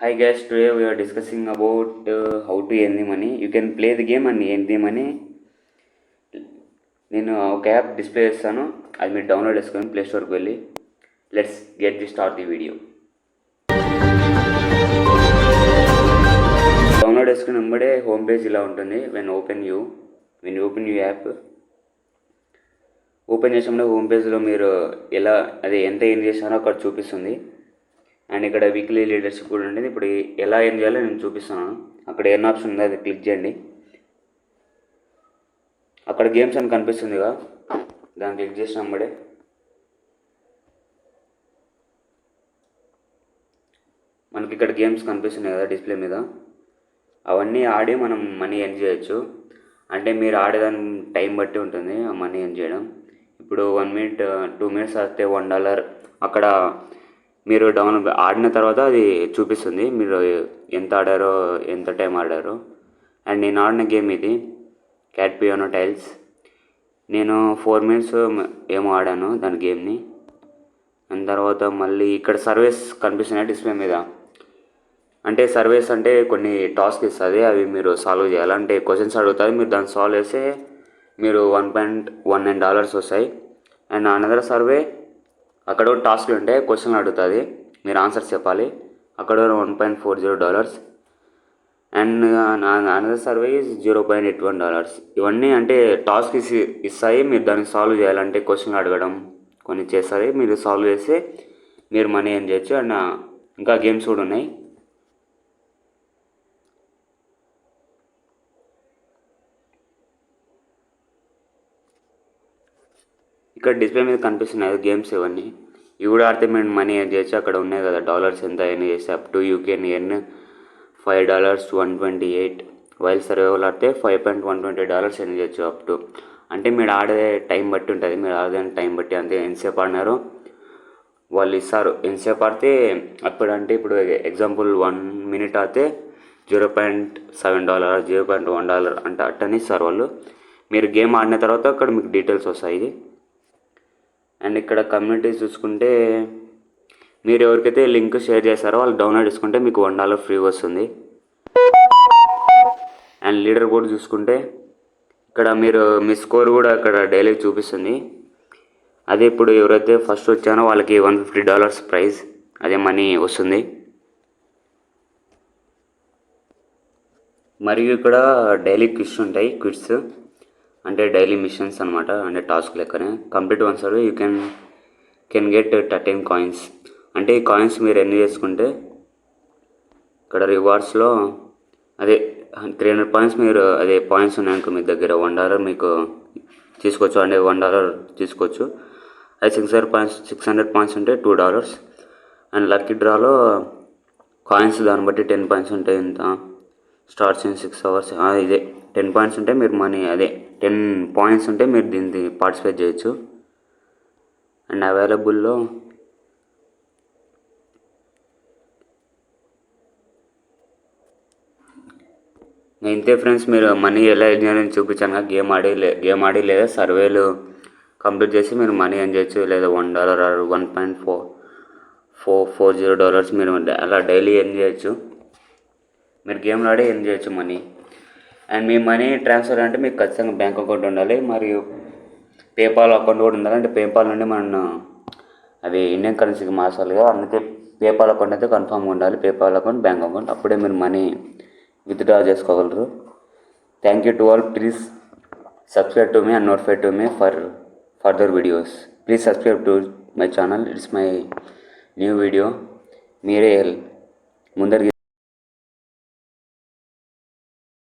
Hi guys, today we are discussing about how to earn the money. You can play the game and earn the money. నేను ఒక app display చేస్తాను, అది మీరు download చేసుకొని play స్టోర్కి వెళ్ళి let's get the start the video. Download చేసుకుని వెంబడే హోమ్ పేజ్ ఇలా ఉంటుంది. When open you app open చేసినప్పుడు హోమ్ పేజ్లో మీరు ఎంత ఎర్న్ చేశారో అక్కడ చూపిస్తుంది. అండ్ ఇక్కడ వీక్లీ లీడర్షిప్ కూడా ఉండేది. ఇప్పుడు ఎలా ఏం చేయాలో నేను చూపిస్తున్నాను. అక్కడ ఎర్న్ ఆప్షన్ ఉంది, అది క్లిక్ చేయండి. అక్కడ గేమ్స్ అని కనిపిస్తుందిగా, దాన్ని క్లిక్ చేసినప్పుడే మనకి ఇక్కడ గేమ్స్ కనిపిస్తున్నాయి కదా డిస్ప్లే మీద. అవన్నీ ఆడి మనం మనీ ఎర్న్ చేయొచ్చు. అంటే మీరు ఆడేదాని టైం బట్టి ఉంటుంది ఆ మనీ ఎర్న్ చేయడం. ఇప్పుడు 1 minute 2 minutes అయితే $1. అక్కడ మీరు ఆడిన తర్వాత అది చూపిస్తుంది మీరు ఎంత ఆడారో, ఎంత టైం ఆడారో. అండ్ నేను ఆడిన గేమ్ ఇది క్యాట్ పియానో టైల్స్. నేను 4 minutes ఏమో ఆడాను దాని గేమ్ని. అండ్ తర్వాత మళ్ళీ ఇక్కడ సర్వేస్ కనిపిస్తున్నాయి డిస్ప్లే మీద. అంటే సర్వేస్ అంటే కొన్ని టాస్క్ ఇస్తుంది, అవి మీరు సాల్వ్ చేయాలి. అంటే క్వశ్చన్స్ అడుగుతుంది, మీరు దాన్ని సాల్వ్ చేస్తే మీరు $1.19 వస్తాయి. అండ్ అనదర్ సర్వే అక్కడ టాస్క్లు ఉంటాయి, క్వశ్చన్లు అడుగుతుంది, మీరు ఆన్సర్స్ చెప్పాలి. అక్కడ $1.40. And another survey is $0.81. ఇవన్నీ అంటే టాస్క్ ఇస్తాయి, మీరు దాన్ని సాల్వ్ చేయాలంటే క్వశ్చన్లు అడగడం కొన్ని చేస్తుంది. మీరు సాల్వ్ చేస్తే మీరు మనీ ఎర్న్ చేయొచ్చు. అండ్ ఇంకా గేమ్స్ కూడా ఉన్నాయి. ఇక్కడ డిస్ప్లే మీద కనిపిస్తున్నాయి గేమ్స్ ఇవన్నీ. ఇవి కూడా ఆడితే మేము మనీ ఎర్న్ చేయొచ్చు. అక్కడ ఉన్నాయి కదా డాలర్స్ ఎంత ఎర్న్ చేస్తే up to you can earn $5 to $128. While survival ఆడితే $5.120 ఎర్న్ చేయొచ్చు అప్ టు. అంటే మీరు ఆడే టైం బట్టి ఉంటుంది, మీరు ఆడే టైం బట్టి. అంతే ఎంతసేపు ఆడినారో వాళ్ళు ఇస్తారు. ఎంతసేపు ఆడితే అప్పుడంటే ఇప్పుడు ఎగ్జాంపుల్ 1 minute ఆడితే $0.7, $0.1 అంటే అట్టని ఇస్తారు వాళ్ళు. మీరు గేమ్ ఆడిన తర్వాత అక్కడ మీకు డీటెయిల్స్ వస్తాయి ఇది. అండ్ ఇక్కడ కమ్యూనిటీస్ చూసుకుంటే మీరు ఎవరికైతే లింక్ షేర్ చేస్తారో వాళ్ళు డౌన్లోడ్ చేసుకుంటే మీకు $1 ఫ్రీ వస్తుంది. అండ్ లీడర్ బోర్డ్ చూసుకుంటే ఇక్కడ మీరు మీ స్కోర్ కూడా అక్కడ డైలీ చూపిస్తుంది. అదే ఇప్పుడు ఎవరైతే ఫస్ట్ వచ్చానో వాళ్ళకి $150 ప్రైజ్, అదే మనీ వస్తుంది. మరియు ఇక్కడ డైలీ క్విజ్ ఉంటాయి. క్విజ్ అంటే డైలీ మిషన్స్ అనమాట, అంటే టాస్క్ లెక్కనే. Complete 1 survey you can get 13 coins. అంటే ఈ కాయిన్స్ మీరు ఎర్న్ చేసుకుంటే ఇక్కడ రివార్డ్స్లో అదే 300 points మీరు అదే పాయింట్స్ ఉన్నాయనుకో మీ దగ్గర $1 మీకు తీసుకోవచ్చు. అంటే $1 తీసుకోవచ్చు. అది 600 points ఉంటే $2. అండ్ లక్కీ డ్రాలో కాయిన్స్ దాన్ని బట్టి 10 points ఉంటాయి. ఇంత స్టార్ట్స్ ఇన్ 6 hours. ఇదే 10 points ఉంటే మీరు మనీ అదే 10 points ఉంటే మీరు దీన్ని పార్టిసిపేట్ చేయొచ్చు. అండ్ అవైలబుల్లో ఇంతే ఫ్రెండ్స్. మీరు మనీ ఎలా ఎర్న్ చేయాలని చూపించాను. గేమ్ ఆడి లేదా సర్వేలు కంప్లీట్ చేసి మీరు మనీ ఎర్న్ చేయొచ్చు. లేదా $1 or $1.440 మీరు అలా డైలీ ఎర్న్ చేయొచ్చు. మీరు గేమ్లు ఆడి ఎర్న్ చేయొచ్చు money. And me money transfer అంటే మీకు ఖచ్చితంగా బ్యాంక్ అకౌంట్ ఉండాలి, మరియు పేపాల్ అకౌంట్ కూడా ఉండాలి. అంటే పేపాల్ నుండి మనం అవి ఇండియన్ కరెన్సీకి మార్చాలిగా, అందుకే పేపాల్ అకౌంట్ అయితే కన్ఫామ్గా ఉండాలి. పేపాల్ అకౌంట్, బ్యాంక్ అకౌంట్, అప్పుడే మీరు మనీ విత్డ్రా చేసుకోగలరు. Thank you to all. Please subscribe to me and notify to me for further videos. Please subscribe to my channel. It's my new video. మీరే ముందరికి